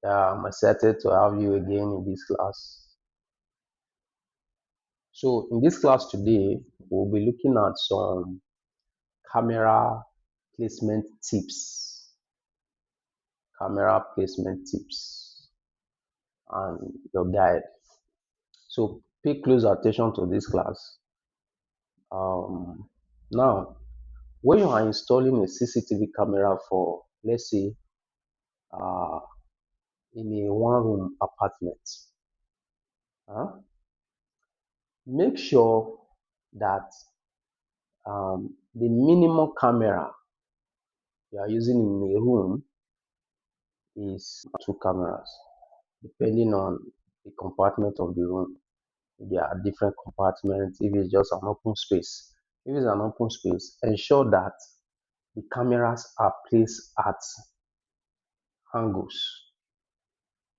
I'm excited to have you again in this class. So in this class today, we'll be looking at some camera placement tips. Camera placement tips and your guide. So pay close attention to this class. Now, when you are installing a CCTV camera for, let's say, uh, in a one-room apartment, huh, make sure that the minimum camera you are using in a room is two cameras, depending on the compartment of the room. There are different compartments. If it's just an open space, if it's an open space, ensure that the cameras are placed at angles,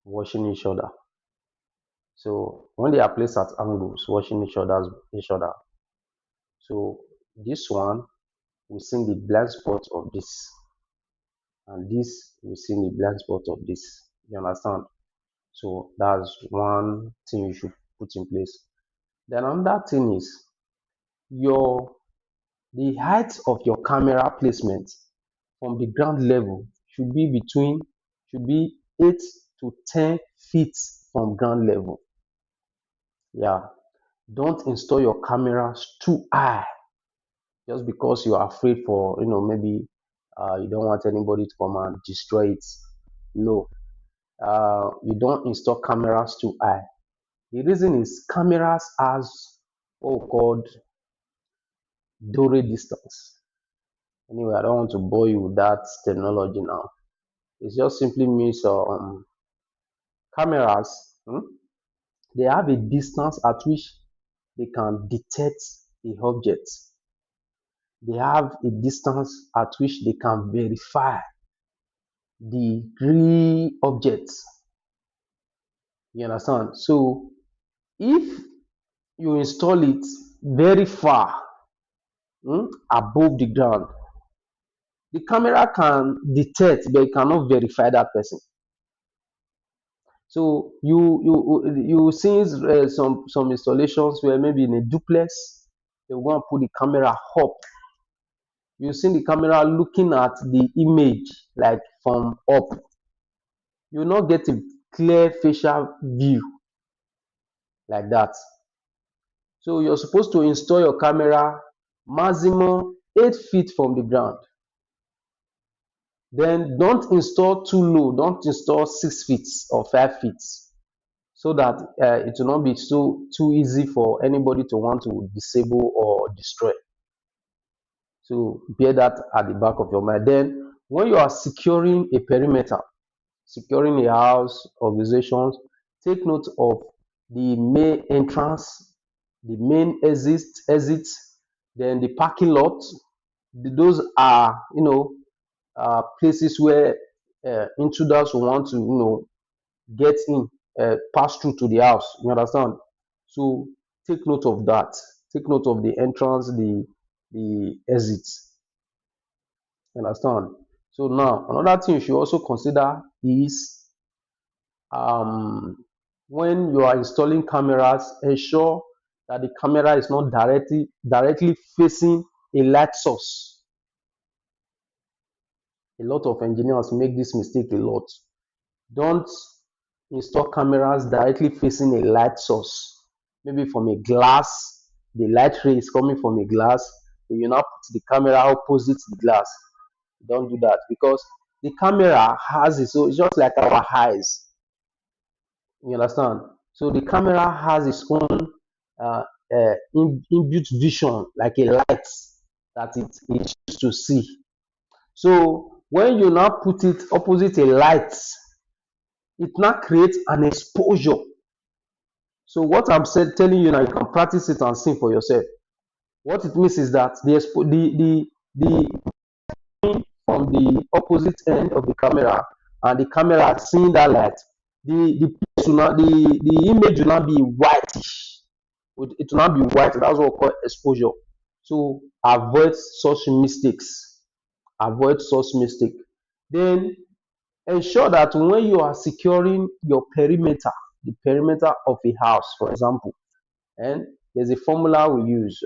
watching each other. So when they are placed at angles, watching each other. So this one we see the blind spot of this, and this we see the blind spot of this. You understand? So that's one thing you should put in place. Then another thing is your the height of your camera placement from the ground level should be 8 to 10 feet from ground level. Yeah, don't install your cameras too high just because you are afraid for maybe you don't want anybody to come and destroy it. No, you don't install cameras too high. The reason is cameras has what we called Dore distance. Anyway, I don't want to bore you with that terminology now. It just simply means cameras, they have a distance at which they can detect the object. They have a distance at which they can verify the real object. You understand? So if you install it very far above the ground, the camera can detect but it cannot verify that person. So you see some installations where maybe in a duplex they will go and put the camera up. You see the camera looking at the image like from up. You will not get a clear facial view like that. So you're supposed to install your camera maximum 8 feet from the ground. Then don't install too low. Don't install 6 feet or 5 feet, so that it will not be too easy for anybody to want to disable or destroy. So bear that at the back of your mind. Then when you are securing a perimeter, securing a house, organizations, take note of the main entrance, the main exit, then the parking lot. Those are places where intruders will want to get in, pass through to the house. You understand? So take note of that. Take note of the entrance, the exits. You understand? So now another thing you should also consider is when you are installing cameras, ensure that the camera is not directly facing a light source. A lot of engineers make this mistake a lot. Don't install cameras directly facing a light source. Maybe from a glass, the light ray is coming from a glass. You now put the camera opposite the glass. Don't do that, because the camera has its own, it's just like our eyes. You understand? So the camera has its own inbuilt vision, like a light that it used to see. So when you now put it opposite a light, it now creates an exposure. So what I'm telling you now, you can practice it and see for yourself. What it means is that the from the opposite end of the camera, and the camera seeing that light, the image will not be whitish. It will not be white. That's what we call exposure. So avoid such mistakes. Avoid such mistake. Then Ensure that when you are securing your perimeter, the perimeter of a house, for example, and there's a formula we use.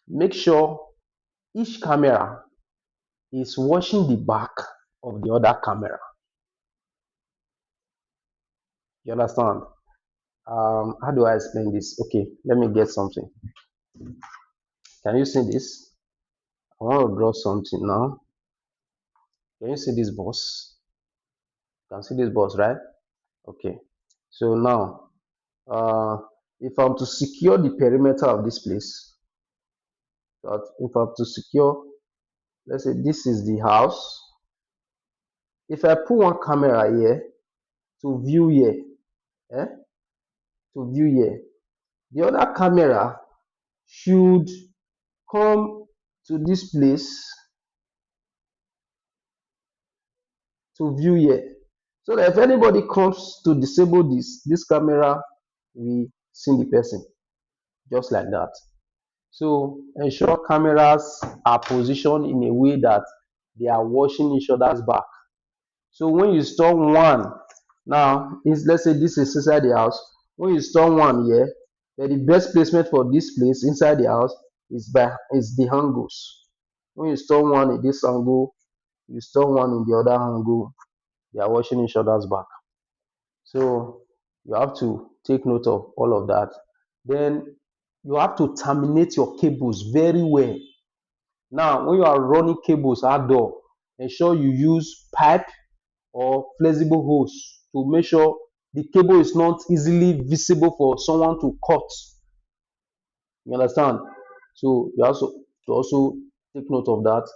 Make sure each camera is watching the back of the other camera. You understand? How do I explain this? Okay, let me get something. Can you see this? I want to draw something now. Can you see this box? You can see this box, right? Okay. So now, uh, if I'm to secure the perimeter of this place, that if I'm to secure, let's say this is the house. If I put one camera here to view here, eh, to view here, the other camera should come to this place to view here. So that if anybody comes to disable this camera will see the person just like that. So ensure cameras are positioned in a way that they are watching each other's back. So when you store one, now let's say this is inside the house. When you store one here, then the best placement for this place inside the house is the angles. When you store one in this angle, you store one in the other angle. They are watching each other's back. So you have to take note of all of that. Then you have to terminate your cables very well. Now, when you are running cables outdoor, ensure you use pipe or flexible hose to make sure the cable is not easily visible for someone to cut. You understand? So you also to also take note of that.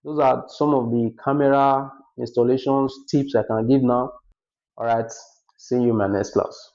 Those are some of the camera installations tips I can give now. All right, see you in my next class.